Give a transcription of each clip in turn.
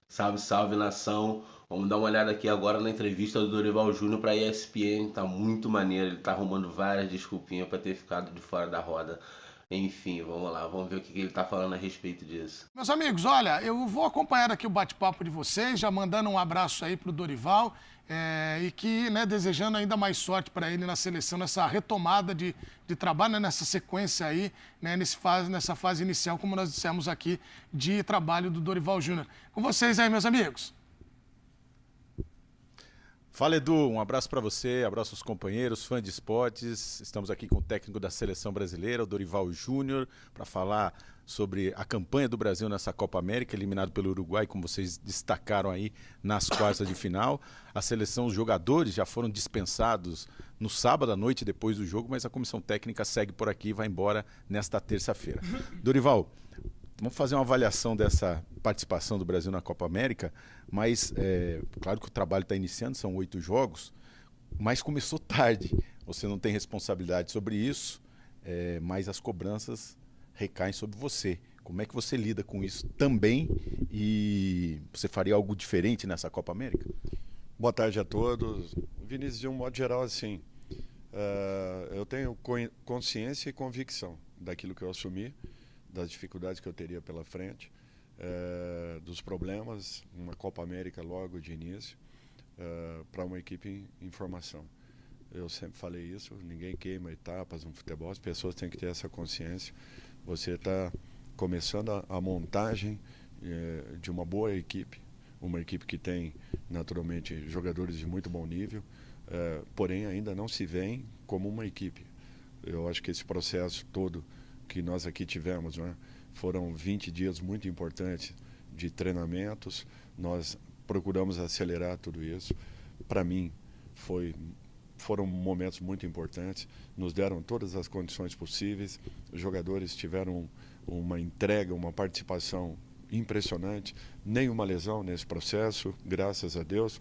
Salve, salve nação. Vamos dar uma olhada aqui agora na entrevista do Dorival Júnior para a ESPN. Tá muito maneiro. Ele tá arrumando várias desculpinhas para ter ficado de fora da roda. Enfim, vamos lá, vamos ver o que ele tá falando a respeito disso. Meus amigos, olha, eu vou acompanhar aqui o bate-papo de vocês, já mandando um abraço aí pro Dorival e que, né, desejando ainda mais sorte para ele na seleção, nessa retomada de trabalho, né, nessa sequência aí, né, nessa fase inicial, como nós dissemos aqui, de trabalho do Dorival Júnior. Com vocês aí, meus amigos. Fala Edu, um abraço para você, abraço aos companheiros, fã de esportes. Estamos aqui com o técnico da seleção brasileira, o Dorival Júnior, para falar sobre a campanha do Brasil nessa Copa América, eliminado pelo Uruguai, como vocês destacaram aí nas quartas de final. A seleção, os jogadores já foram dispensados no sábado à noite depois do jogo, mas a comissão técnica segue por aqui e vai embora nesta terça-feira. Dorival, vamos fazer uma avaliação dessa participação do Brasil na Copa América, mas claro que o trabalho está iniciando, são 8 jogos, mas começou tarde. Você não tem responsabilidade sobre isso, mas as cobranças recaem sobre você. Como é que você lida com isso também e você faria algo diferente nessa Copa América? Boa tarde a todos. Vinícius, de um modo geral, assim, eu tenho consciência e convicção daquilo que eu assumi, das dificuldades que eu teria pela frente, dos problemas, uma Copa América logo de início, para uma equipe em formação. Eu sempre falei isso, ninguém queima etapas no futebol, as pessoas têm que ter essa consciência. Você está começando a montagem de uma boa equipe, uma equipe que tem, naturalmente, jogadores de muito bom nível, porém ainda não se veem como uma equipe. Eu acho que esse processo todo que nós aqui tivemos, né, foram 20 dias muito importantes de treinamentos, nós procuramos acelerar tudo isso. Para mim, foram momentos muito importantes, nos deram todas as condições possíveis, os jogadores tiveram uma entrega, uma participação impressionante, nenhuma lesão nesse processo, graças a Deus,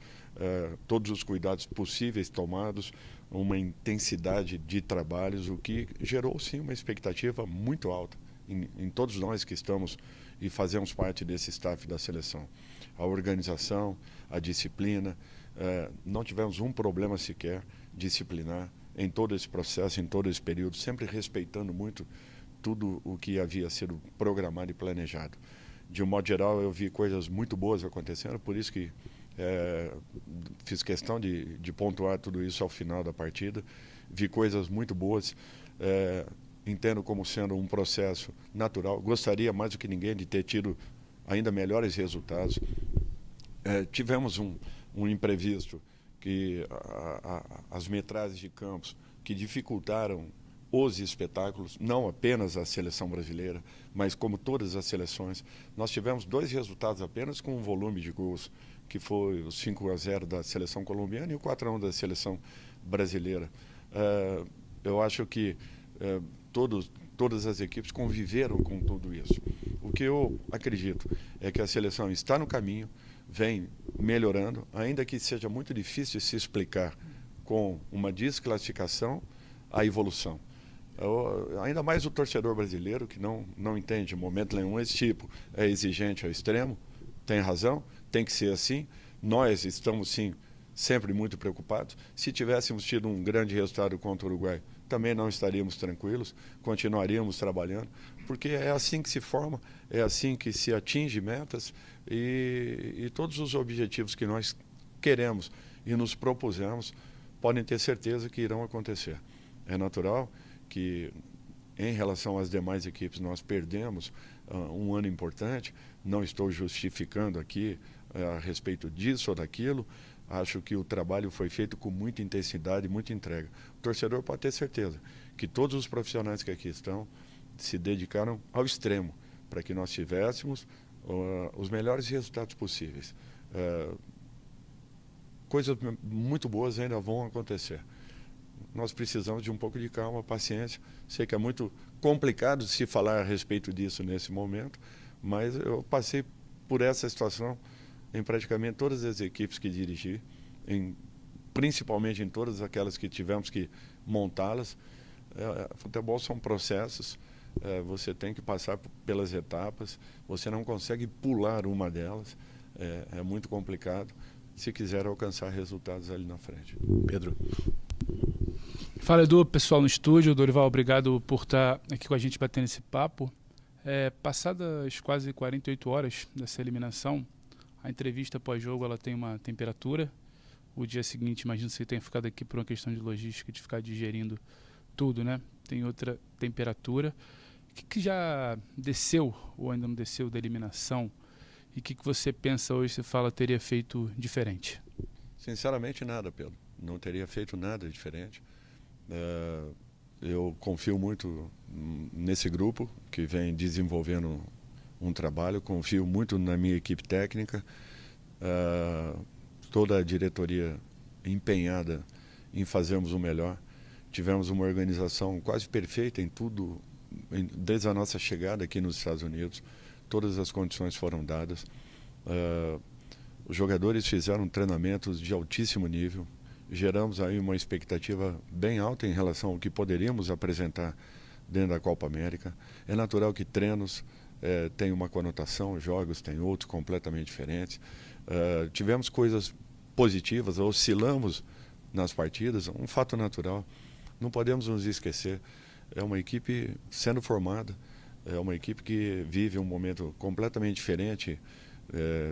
todos os cuidados possíveis tomados, uma intensidade de trabalhos, o que gerou sim uma expectativa muito alta em todos nós que estamos e fazemos parte desse staff da seleção. A organização, a disciplina, não tivemos um problema sequer disciplinar em todo esse processo, em todo esse período, sempre respeitando muito tudo o que havia sido programado e planejado. De um modo geral, eu vi coisas muito boas acontecendo, por isso que fiz questão de pontuar tudo isso ao final da partida. Vi coisas muito boas, entendo como sendo um processo natural. Gostaria, mais do que ninguém, de ter tido ainda melhores resultados. Tivemos um imprevisto, que as metragens de campos que dificultaram os espetáculos, não apenas a seleção brasileira, mas como todas as seleções. Nós tivemos 2 resultados apenas com um volume de gols, que foi o 5-0 da seleção colombiana e o 4-1 da seleção brasileira. Eu acho que todas as equipes conviveram com tudo isso. O que eu acredito é que a seleção está no caminho, vem melhorando, ainda que seja muito difícil se explicar com uma desclassificação a evolução. Ainda mais o torcedor brasileiro, que não entende em momento nenhum esse tipo, é exigente ao extremo, tem razão, tem que ser assim. Nós estamos, sim, sempre muito preocupados. Se tivéssemos tido um grande resultado contra o Uruguai, também não estaríamos tranquilos, continuaríamos trabalhando, porque é assim que se forma, é assim que se atinge metas e todos os objetivos que nós queremos e nos propusemos podem ter certeza que irão acontecer. É natural que, em relação às demais equipes, nós perdemos um ano importante. Não estou justificando aqui a respeito disso ou daquilo. Acho que o trabalho foi feito com muita intensidade e muita entrega. O torcedor pode ter certeza que todos os profissionais que aqui estão se dedicaram ao extremo para que nós tivéssemos os melhores resultados possíveis. Coisas muito boas ainda vão acontecer. Nós precisamos de um pouco de calma, paciência. Sei que é muito complicado se falar a respeito disso nesse momento, mas eu passei por essa situação em praticamente todas as equipes que dirigi, principalmente em todas aquelas que tivemos que montá-las. Futebol são processos, você tem que passar pelas etapas, você não consegue pular uma delas. é muito complicado se quiser alcançar resultados ali na frente. Pedro. Fala, Edu, pessoal no estúdio. Dorival, obrigado por estar aqui com a gente batendo esse papo. Passadas quase 48 horas dessa eliminação, a entrevista pós-jogo ela tem uma temperatura. O dia seguinte, imagino que você tenha ficado aqui por uma questão de logística, de ficar digerindo tudo, né? Tem outra temperatura. O que já desceu ou ainda não desceu da eliminação? E o que você pensa hoje, você fala, teria feito diferente? Sinceramente, nada, Pedro. Não teria feito nada diferente. Eu confio muito nesse grupo que vem desenvolvendo um trabalho, confio muito na minha equipe técnica, toda a diretoria empenhada em fazermos o melhor. Tivemos uma organização quase perfeita em tudo, desde a nossa chegada aqui nos Estados Unidos. Todas as condições foram dadas. Os jogadores fizeram treinamentos de altíssimo nível. Geramos aí uma expectativa bem alta em relação ao que poderíamos apresentar dentro da Copa América. É natural que treinos têm uma conotação, jogos têm outros completamente diferentes. Tivemos coisas positivas, oscilamos nas partidas, um fato natural. Não podemos nos esquecer, é uma equipe sendo formada, é uma equipe que vive um momento completamente diferente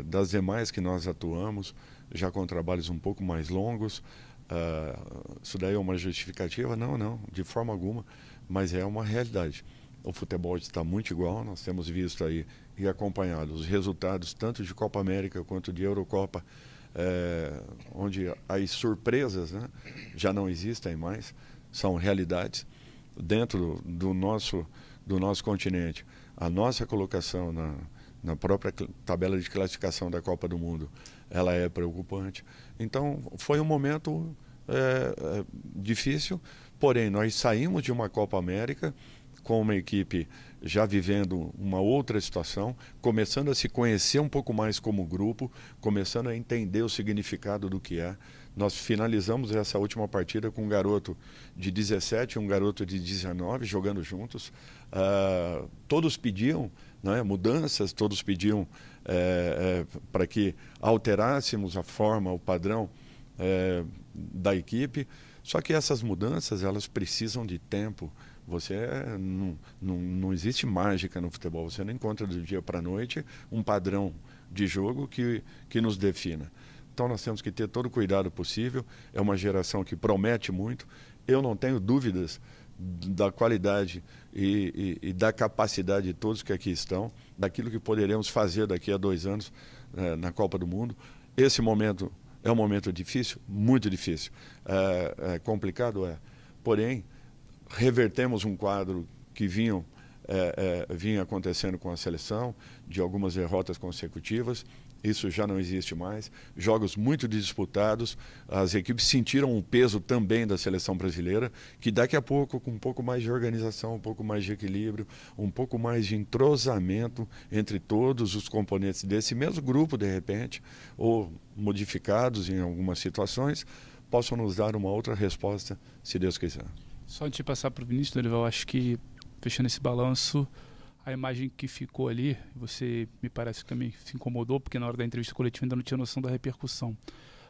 das demais que nós atuamos, já com trabalhos um pouco mais longos. Isso daí é uma justificativa? Não, de forma alguma, mas é uma realidade. O futebol está muito igual, nós temos visto aí e acompanhado os resultados tanto de Copa América quanto de Eurocopa, onde as surpresas, né, já não existem mais, são realidades dentro do nosso continente. A nossa colocação na própria tabela de classificação da Copa do Mundo, ela é preocupante. Então, foi um momento difícil, porém, nós saímos de uma Copa América com uma equipe já vivendo uma outra situação, começando a se conhecer um pouco mais como grupo, começando a entender o significado do que é. Nós finalizamos essa última partida com um garoto de 17 e um garoto de 19 jogando juntos. Todos pediam, né, mudanças, todos pediam para que alterássemos a forma, o padrão da equipe. Só que essas mudanças, elas precisam de tempo. Não existe mágica no futebol. Você não encontra do dia para a noite um padrão de jogo que nos defina. Então nós temos que ter todo o cuidado possível. É uma geração que promete muito. Eu não tenho dúvidas da qualidade e da capacidade de todos que aqui estão, daquilo que poderemos fazer daqui a 2 anos na Copa do Mundo. Esse momento é um momento difícil, muito difícil. É complicado, porém, revertemos um quadro que vinha acontecendo com a seleção, de algumas derrotas consecutivas. Isso já não existe mais. Jogos muito disputados. As equipes sentiram o peso também da seleção brasileira, que daqui a pouco, com um pouco mais de organização, um pouco mais de equilíbrio, um pouco mais de entrosamento entre todos os componentes desse mesmo grupo, de repente, ou modificados em algumas situações, possam nos dar uma outra resposta, se Deus quiser. Só antes de passar para o Vinícius, Dorival, acho que, fechando esse balanço, a imagem que ficou ali, você me parece que também se incomodou, porque na hora da entrevista coletiva ainda não tinha noção da repercussão.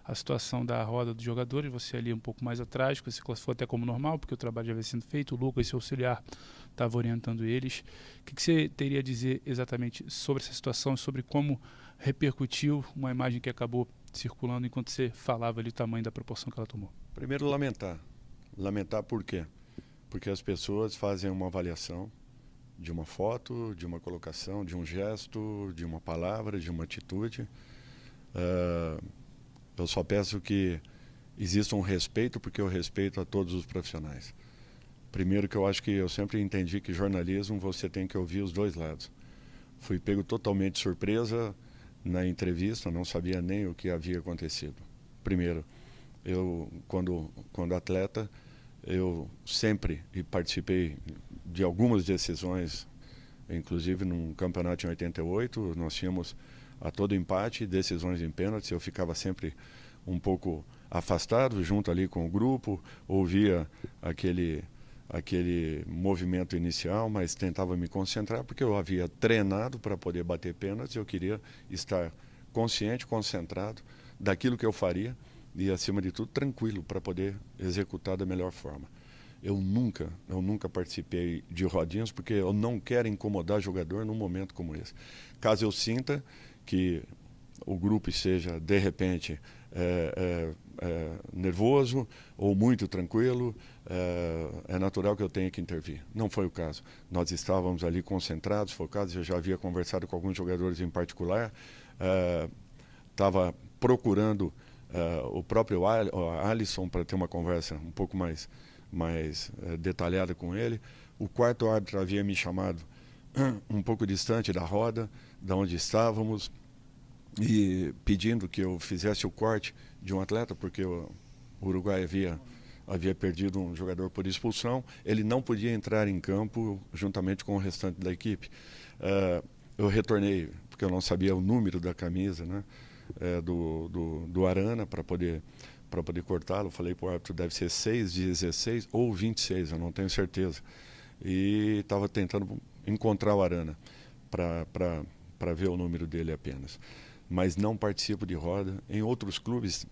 A situação da roda dos jogadores, você ali um pouco mais atrás, você classificou até como normal, porque o trabalho já havia sendo feito, o Lucas, seu auxiliar, estava orientando eles. O que você teria a dizer exatamente sobre essa situação, sobre como repercutiu uma imagem que acabou circulando enquanto você falava ali o tamanho da proporção que ela tomou? Primeiro, lamentar. Lamentar por quê? Porque as pessoas fazem uma avaliação de uma foto, de uma colocação, de um gesto, de uma palavra, de uma atitude. Eu só peço que exista um respeito, porque eu respeito a todos os profissionais. Primeiro, que eu acho que eu sempre entendi que jornalismo você tem que ouvir os dois lados. Fui pego totalmente de surpresa na entrevista, não sabia nem o que havia acontecido. Primeiro, eu, quando atleta, eu sempre participei de algumas decisões, inclusive num campeonato em 88, nós tínhamos a todo empate, decisões em pênaltis, eu ficava sempre um pouco afastado, junto ali com o grupo, ouvia aquele movimento inicial, mas tentava me concentrar, porque eu havia treinado para poder bater pênaltis, eu queria estar consciente, concentrado daquilo que eu faria e, acima de tudo, tranquilo para poder executar da melhor forma. Eu nunca participei de rodinhas porque eu não quero incomodar jogador num momento como esse. Caso eu sinta que o grupo esteja, de repente, nervoso ou muito tranquilo, é natural que eu tenha que intervir. Não foi o caso. Nós estávamos ali concentrados, focados. Eu já havia conversado com alguns jogadores em particular, estava procurando o próprio Alisson para ter uma conversa um pouco mais detalhada com ele. O quarto árbitro havia me chamado um pouco distante da roda, da onde estávamos, e pedindo que eu fizesse o corte de um atleta, porque o Uruguai havia perdido um jogador por expulsão. Ele não podia entrar em campo juntamente com o restante da equipe. Eu retornei, porque eu não sabia o número da camisa, né, do Arana, para poder cortá-lo. Falei para o árbitro, deve ser 6, 16 ou 26, eu não tenho certeza. E estava tentando encontrar o Arana para ver o número dele apenas. Mas não participo de roda. Em outros clubes,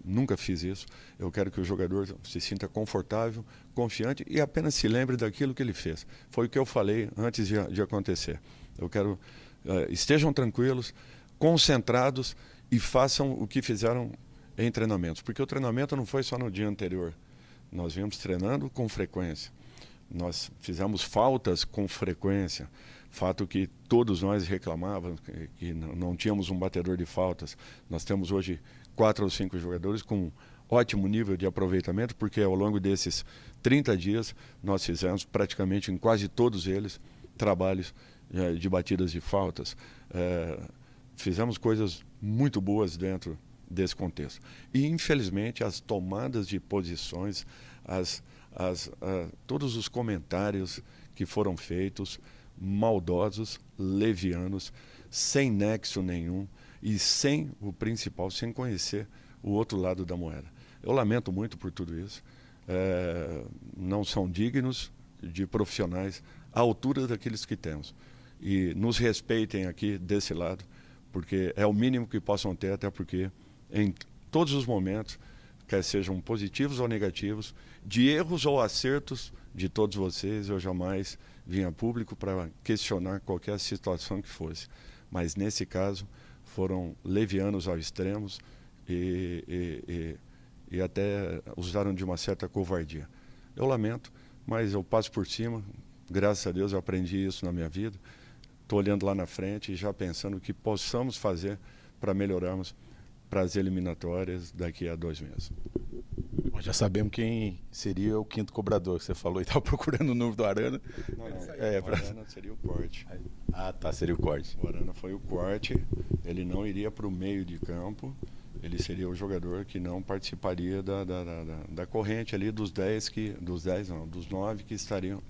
nunca fiz isso. Eu quero que o jogador se sinta confortável, confiante e apenas se lembre daquilo que ele fez. Foi o que eu falei antes de acontecer. Eu quero estejam tranquilos, concentrados e façam o que fizeram em treinamentos. Porque o treinamento não foi só no dia anterior. Nós viemos treinando com frequência. Nós fizemos faltas com frequência. Fato que todos nós reclamávamos, que não tínhamos um batedor de faltas. Nós temos hoje 4 ou 5 jogadores com ótimo nível de aproveitamento, porque ao longo desses 30 dias nós fizemos praticamente em quase todos eles trabalhos de batidas de faltas. Fizemos coisas muito boas dentro desse contexto. E, infelizmente, as tomadas de posições, todos os comentários que foram feitos, maldosos, levianos, sem nexo nenhum e sem o principal, sem conhecer o outro lado da moeda. Eu lamento muito por tudo isso. Não são dignos de profissionais à altura daqueles que temos. E nos respeitem aqui desse lado, porque é o mínimo que possam ter, até porque em todos os momentos, quer sejam positivos ou negativos, de erros ou acertos de todos vocês, eu jamais vim a público para questionar qualquer situação que fosse. Mas nesse caso foram levianos ao extremo e até usaram de uma certa covardia. Eu lamento, mas eu passo por cima. Graças a Deus eu aprendi isso na minha vida. Estou olhando lá na frente e já pensando o que possamos fazer para melhorarmos para as eliminatórias daqui a 2 meses. Já sabemos quem seria o quinto cobrador. Você falou e estava procurando o número do Arana. Não. O Arana seria o corte. Ah, tá, seria o corte. O Arana foi o corte. Ele não iria para o meio de campo. Ele seria o jogador que não participaria da corrente ali dos 9 que estariam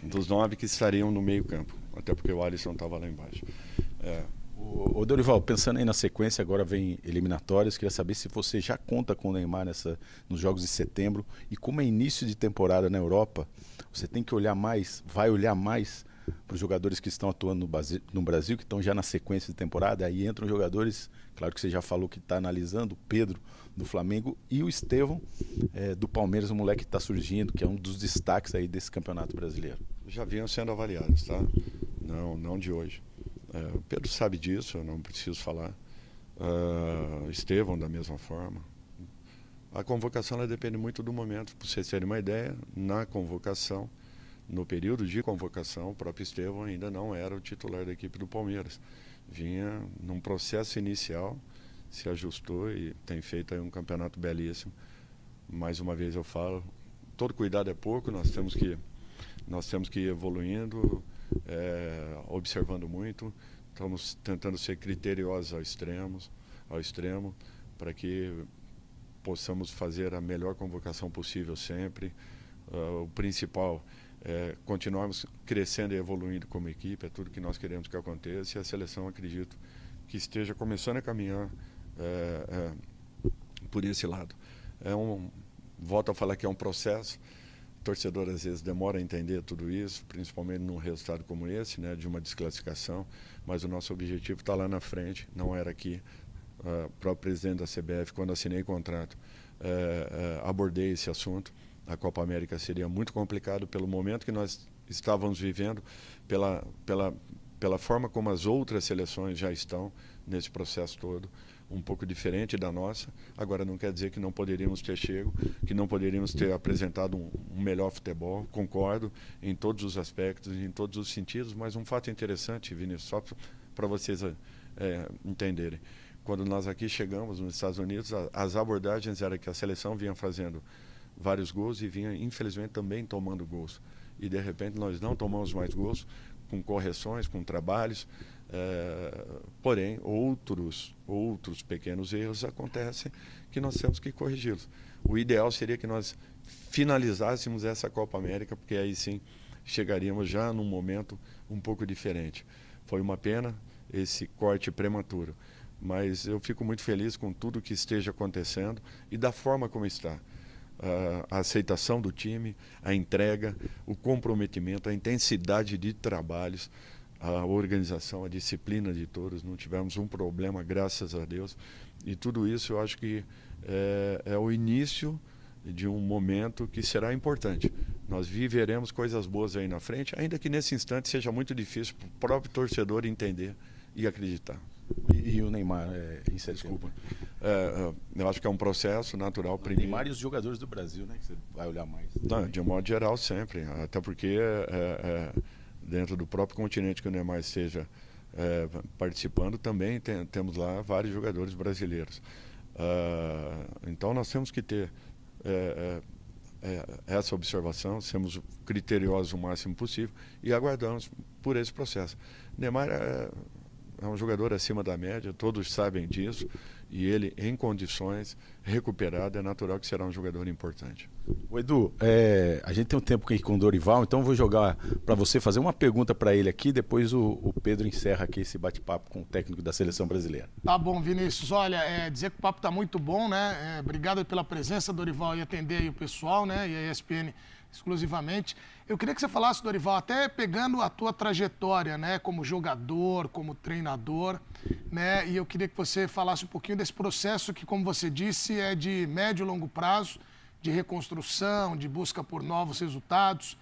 dos 9 que estariam no meio campo. Até porque o Alisson estava lá embaixo. Ô Dorival, pensando aí na sequência, agora vem eliminatórias, queria saber se você já conta com o Neymar nos jogos de setembro, e como é início de temporada na Europa, você tem que vai olhar mais para os jogadores que estão atuando no Brasil, que estão já na sequência de temporada. Aí entram jogadores, claro que você já falou que está analisando, o Pedro do Flamengo e o Estevão do Palmeiras, um moleque que está surgindo, que é um dos destaques aí desse campeonato brasileiro. Já vinham sendo avaliados, tá? Não de hoje. O Pedro sabe disso, eu não preciso falar. Estevão da mesma forma. A convocação ela depende muito do momento. Para vocês terem uma ideia, na convocação, no período de convocação, o próprio Estevão ainda não era o titular da equipe do Palmeiras. Vinha num processo inicial, se ajustou e tem feito aí um campeonato belíssimo. Mais uma vez eu falo, todo cuidado é pouco, nós temos que ir evoluindo, observando muito. Estamos tentando ser criteriosos ao extremo, para que possamos fazer a melhor convocação possível sempre. O principal é continuarmos crescendo e evoluindo como equipe, é tudo que nós queremos que aconteça, e a seleção, acredito, que esteja começando a caminhar por esse lado. Volto a falar que é um processo. torcedor às vezes demora a entender tudo isso, principalmente num resultado como esse, né, de uma desclassificação, mas o nosso objetivo está lá na frente, não era aqui. O próprio presidente da CBF, quando assinei o contrato, abordei esse assunto. A Copa América seria muito complicado pelo momento que nós estávamos vivendo, pela forma como as outras seleções já estão nesse processo todo, um pouco diferente da nossa. Agora não quer dizer que não poderíamos ter chego, que não poderíamos ter apresentado um melhor futebol, concordo em todos os aspectos, em todos os sentidos, mas um fato interessante, Vinícius, só para vocês entenderem. Quando nós aqui chegamos nos Estados Unidos, as abordagens eram que a seleção vinha fazendo vários gols e vinha, infelizmente, também tomando gols. E, de repente, nós não tomamos mais gols, com correções, com trabalhos, porém, outros pequenos erros acontecem que nós temos que corrigi-los. O ideal seria que nós finalizássemos essa Copa América, porque aí sim chegaríamos já num momento um pouco diferente. Foi uma pena esse corte prematuro, mas eu fico muito feliz com tudo que esteja acontecendo e da forma como está. A aceitação do time, a entrega, o comprometimento, a intensidade de trabalhos, a organização, a disciplina de todos. Não tivemos um problema, graças a Deus. E tudo isso eu acho que é o início de um momento que será importante. Nós viveremos coisas boas aí na frente, ainda que nesse instante seja muito difícil para o próprio torcedor entender e acreditar. E o Neymar, desculpa. Eu acho que é um processo natural. O Neymar e os jogadores do Brasil, né? Que você vai olhar mais. Não, de um modo geral, sempre. Até porque dentro do próprio continente que o Neymar esteja participando, também temos lá vários jogadores brasileiros. Então nós temos que ter essa observação, sermos criteriosos o máximo possível e aguardamos por esse processo. Neymar é um jogador acima da média, todos sabem disso, e ele, em condições, recuperado, é natural que será um jogador importante. O Edu, a gente tem um tempo aqui com o Dorival, então eu vou jogar para você fazer uma pergunta para ele aqui, depois o Pedro encerra aqui esse bate-papo com o técnico da Seleção Brasileira. Tá bom, Vinícius. Olha, dizer que o papo tá muito bom, né? Obrigado pela presença, Dorival, e atender aí o pessoal, né? E a ESPN exclusivamente. Eu queria que você falasse, Dorival, até pegando a tua trajetória, né, como jogador, como treinador, né, e eu queria que você falasse um pouquinho desse processo que, como você disse, é de médio e longo prazo, de reconstrução, de busca por novos resultados.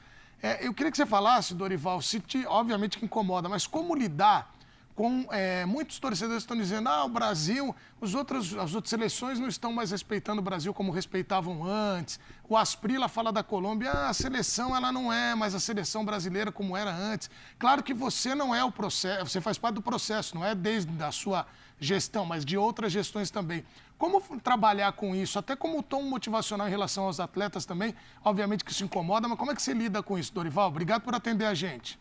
Eu queria que você falasse, Dorival, obviamente que incomoda, mas como lidar com muitos torcedores que estão dizendo o Brasil, as outras seleções não estão mais respeitando o Brasil como respeitavam antes. O Asprilla fala da Colômbia, a seleção ela não é mais a seleção brasileira como era antes. Claro que você não é o processo, você faz parte do processo, não é desde a sua gestão, mas de outras gestões também. Como trabalhar com isso, até como tom motivacional em relação aos atletas também, obviamente que isso incomoda, mas como é que você lida com isso, Dorival? Obrigado por atender a gente.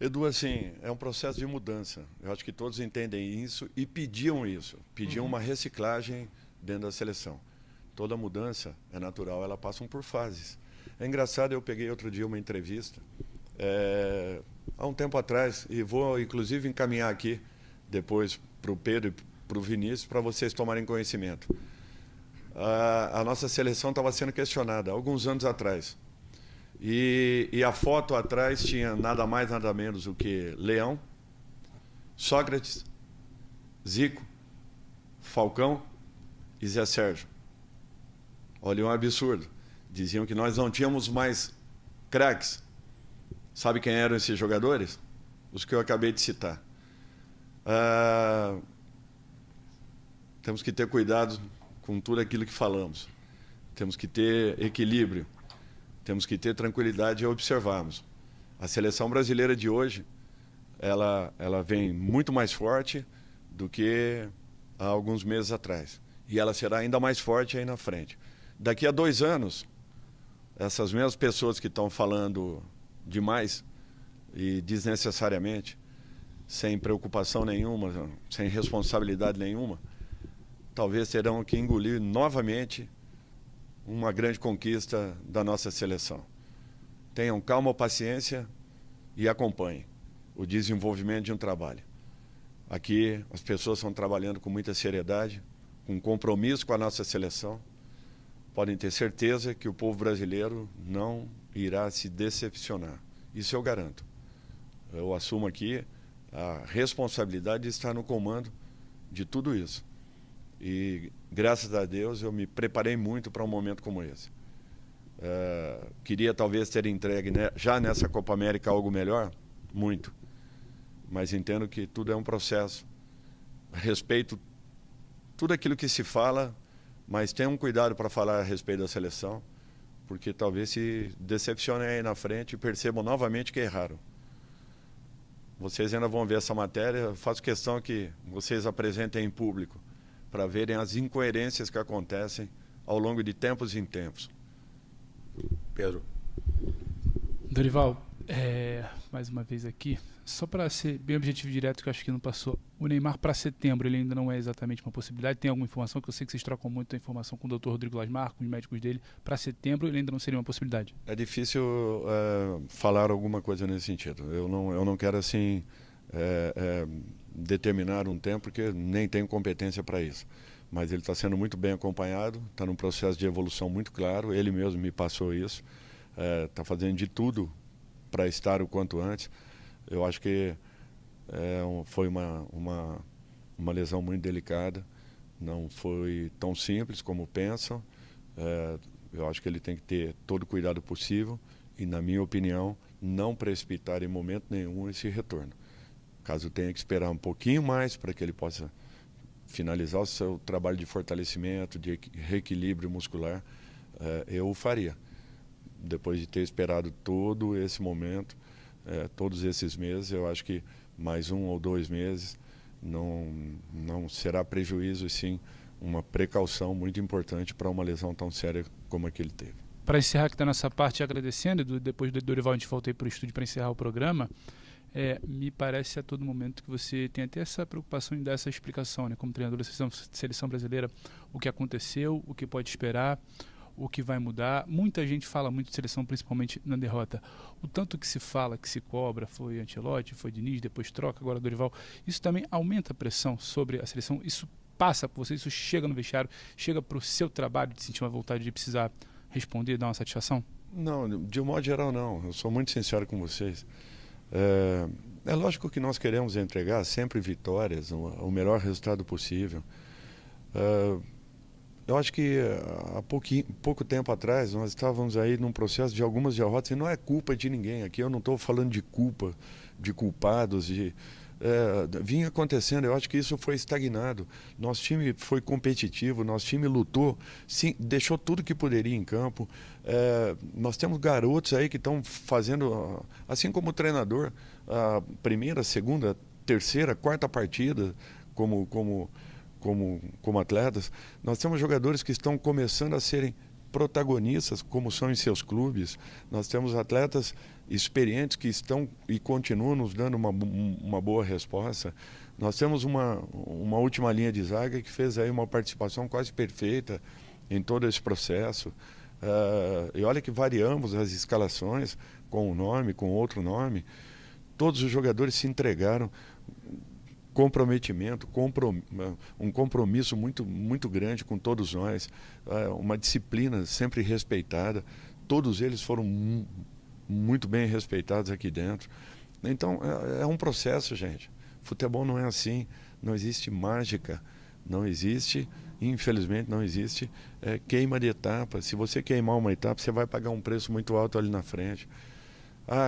Edu, assim, é um processo de mudança. Eu acho que todos entendem isso e pediam isso. Pediam uma reciclagem dentro da seleção. Toda mudança é natural, ela passa por fases. É engraçado, eu peguei outro dia uma entrevista, há um tempo atrás, e vou inclusive encaminhar aqui depois para o Pedro e para o Vinícius, para vocês tomarem conhecimento. A nossa seleção estava sendo questionada há alguns anos atrás. E a foto atrás tinha nada mais, nada menos do que Leão, Sócrates, Zico, Falcão e Zé Sérgio. Olha, um absurdo. Diziam que nós não tínhamos mais craques. Sabe quem eram esses jogadores? Os que eu acabei de citar. Temos que ter cuidado com tudo aquilo que falamos. Temos que ter equilíbrio. Temos que ter tranquilidade e observarmos. A seleção brasileira de hoje, ela vem muito mais forte do que há alguns meses atrás. E ela será ainda mais forte aí na frente. Daqui a 2 anos, essas mesmas pessoas que estão falando demais e desnecessariamente, sem preocupação nenhuma, sem responsabilidade nenhuma, talvez terão que engolir novamente uma grande conquista da nossa seleção. Tenham calma, paciência e acompanhem o desenvolvimento de um trabalho. Aqui as pessoas estão trabalhando com muita seriedade, com compromisso com a nossa seleção. podem ter certeza que o povo brasileiro não irá se decepcionar. Isso eu garanto. Eu assumo aqui a responsabilidade de estar no comando de tudo isso. E, graças a Deus, eu me preparei muito para um momento como esse. Queria talvez ter entregue já nessa Copa América algo melhor? Muito. Mas entendo que tudo é um processo. Respeito tudo aquilo que se fala, mas tenham cuidado para falar a respeito da seleção, porque talvez se decepcionem aí na frente e percebam novamente que erraram. Vocês ainda vão ver essa matéria, eu faço questão que vocês apresentem em público, para verem as incoerências que acontecem ao longo de tempos em tempos. Pedro. Dorival, mais uma vez aqui, só para ser bem objetivo e direto, que eu acho que não passou, o Neymar para setembro ele ainda não é exatamente uma possibilidade, tem alguma informação, que eu sei que vocês trocam muito a informação com o Dr. Rodrigo Lasmar, com os médicos dele, para setembro ele ainda não seria uma possibilidade? É difícil falar alguma coisa nesse sentido. Eu não quero assim determinar um tempo, porque nem tenho competência para isso. Mas ele está sendo muito bem acompanhado, está num processo de evolução muito claro, ele mesmo me passou isso, está fazendo de tudo para estar o quanto antes. Eu acho que foi uma lesão muito delicada, não foi tão simples como pensam. Eu acho que ele tem que ter todo o cuidado possível e, na minha opinião, não precipitar em momento nenhum esse retorno. Caso tenha que esperar um pouquinho mais para que ele possa finalizar o seu trabalho de fortalecimento, de reequilíbrio muscular, eu o faria. Depois de ter esperado todo esse momento, todos esses meses, eu acho que mais 1 ou 2 meses não será prejuízo, e sim uma precaução muito importante para uma lesão tão séria como a que ele teve. Para encerrar aqui da nossa parte, agradecendo, depois do Dorival a gente voltei para o estúdio para encerrar o programa, me parece a todo momento que você tem até essa preocupação em dar essa explicação, né, como treinador da seleção brasileira, o que aconteceu, o que pode esperar, o que vai mudar. Muita gente fala muito de seleção, principalmente na derrota. O tanto que se fala, que se cobra, foi Ancelotti, foi Diniz, depois troca, agora Dorival, isso também aumenta a pressão sobre a seleção, isso passa por você, isso chega no vestiário, chega para o seu trabalho de sentir uma vontade de precisar responder, dar uma satisfação? Não, de um modo geral não, eu sou muito sincero com vocês. É lógico que nós queremos entregar sempre vitórias, o melhor resultado possível. Eu acho que há pouco tempo atrás nós estávamos aí num processo de algumas derrotas, e não é culpa de ninguém. Aqui eu não estou falando de culpa, de culpados, vinha acontecendo. Eu acho que isso foi estagnado. Nosso time foi competitivo, nosso time lutou, sim, deixou tudo que poderia em campo. Nós temos garotos aí que estão fazendo, assim como o treinador, a primeira, segunda, terceira, quarta partida como atletas. Nós temos jogadores que estão começando a serem protagonistas, como são em seus clubes. Nós temos atletas experientes que estão e continuam nos dando uma boa resposta. Nós temos uma última linha de zaga que fez aí uma participação quase perfeita em todo esse processo. E olha que variamos as escalações com um nome, com outro nome. Todos os jogadores se entregaram. Comprometimento, um compromisso muito grande com todos nós, uma disciplina sempre respeitada. Todos eles foram muito bem respeitados aqui dentro. Então, é um processo, gente. Futebol não é assim, não existe mágica, não existe, infelizmente não existe queima de etapa. Se você queimar uma etapa, você vai pagar um preço muito alto ali na frente.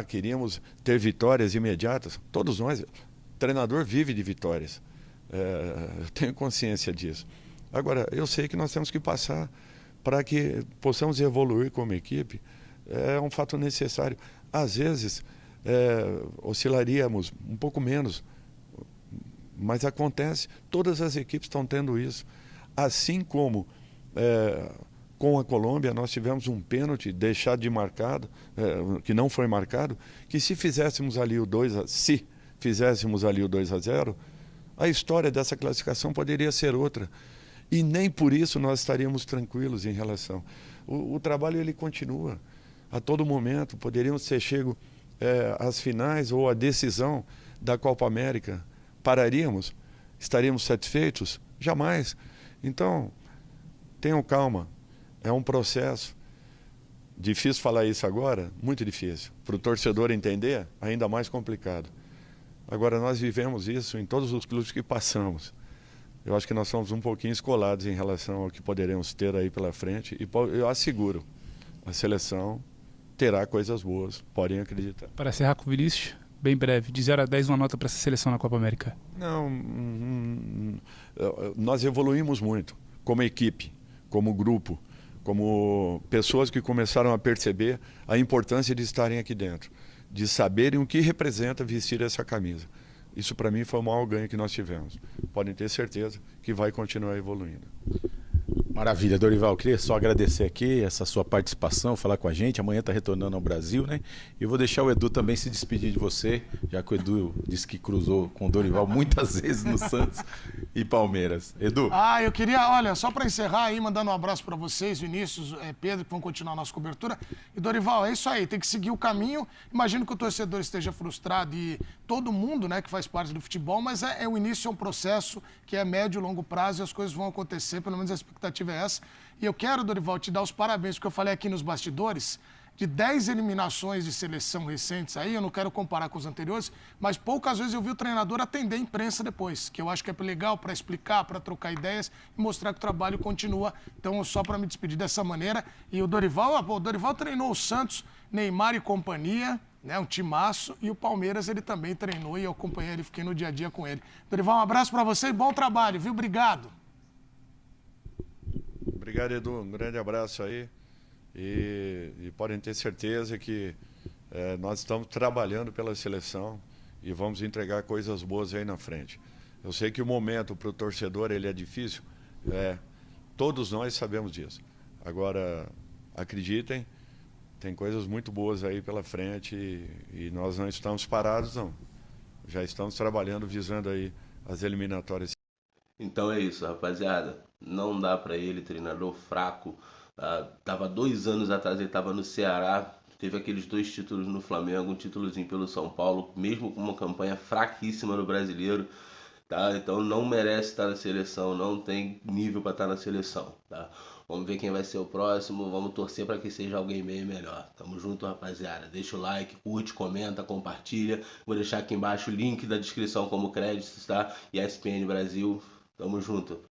Queríamos ter vitórias imediatas, todos nós. O treinador vive de vitórias, eu tenho consciência disso. Agora, eu sei que nós temos que passar para que possamos evoluir como equipe, é um fato necessário. Às vezes, oscilaríamos um pouco menos, mas acontece, todas as equipes estão tendo isso. Assim como com a Colômbia, nós tivemos um pênalti deixado de marcado, que não foi marcado, que se fizéssemos ali o 2-0, a história dessa classificação poderia ser outra. E nem por isso nós estaríamos tranquilos em relação. O trabalho ele continua a todo momento. Poderíamos ter chego às finais ou à decisão da Copa América. Pararíamos? Estaríamos satisfeitos? Jamais. Então, tenham calma. É um processo. Difícil falar isso agora? Muito difícil. Para o torcedor entender, ainda mais complicado. Agora, nós vivemos isso em todos os clubes que passamos. Eu acho que nós somos um pouquinho escolados em relação ao que poderemos ter aí pela frente. E eu asseguro, a seleção terá coisas boas, podem acreditar. Para encerrar com o Vinícius, bem breve, de 0 a 10, uma nota para essa seleção na Copa América. Não, nós evoluímos muito, como equipe, como grupo, como pessoas que começaram a perceber a importância de estarem aqui dentro, de saberem o que representa vestir essa camisa. Isso para mim foi o maior ganho que nós tivemos. Podem ter certeza que vai continuar evoluindo. Maravilha, Dorival, queria só agradecer aqui essa sua participação, falar com a gente. Amanhã está retornando ao Brasil, né? E eu vou deixar o Edu também se despedir de você, já que o Edu disse que cruzou com o Dorival muitas vezes no Santos e Palmeiras. Edu? Eu queria, olha, só para encerrar aí, mandando um abraço para vocês, Vinícius, Pedro, que vão continuar a nossa cobertura. E Dorival, é isso aí, tem que seguir o caminho. Imagino que o torcedor esteja frustrado e todo mundo, né, que faz parte do futebol, mas o início é um processo que é médio e longo prazo e as coisas vão acontecer, pelo menos a expectativa é essa. E eu quero, Dorival, te dar os parabéns, porque eu falei aqui nos bastidores, de 10 eliminações de seleção recentes aí, eu não quero comparar com os anteriores, mas poucas vezes eu vi o treinador atender a imprensa depois, que eu acho que é legal para explicar, para trocar ideias e mostrar que o trabalho continua. Então, só para me despedir dessa maneira. E o Dorival treinou o Santos, Neymar e companhia, né, um timaço, e o Palmeiras ele também treinou e eu acompanhei ele, fiquei no dia a dia com ele. Dorival, um abraço para você e bom trabalho, viu? Obrigado. Obrigado, Edu. Um grande abraço aí. E podem ter certeza que nós estamos trabalhando pela seleção e vamos entregar coisas boas aí na frente. Eu sei que o momento para o torcedor ele é difícil, todos nós sabemos disso. Agora, acreditem, tem coisas muito boas aí pela frente e nós não estamos parados, não. Já estamos trabalhando, visando aí as eliminatórias. Então é isso, rapaziada. Não dá pra ele, treinador fraco. Tava 2 anos atrás, ele tava no Ceará, teve aqueles 2 títulos no Flamengo, um títulozinho pelo São Paulo, mesmo com uma campanha fraquíssima no Brasileiro, tá? Então não merece estar na seleção, não tem nível para estar na seleção, tá? Vamos ver quem vai ser o próximo, vamos torcer para que seja alguém bem melhor. Tamo junto, rapaziada. Deixa o like, curte, comenta, compartilha. Vou deixar aqui embaixo o link da descrição como créditos, tá? E ESPN Brasil, tamo junto.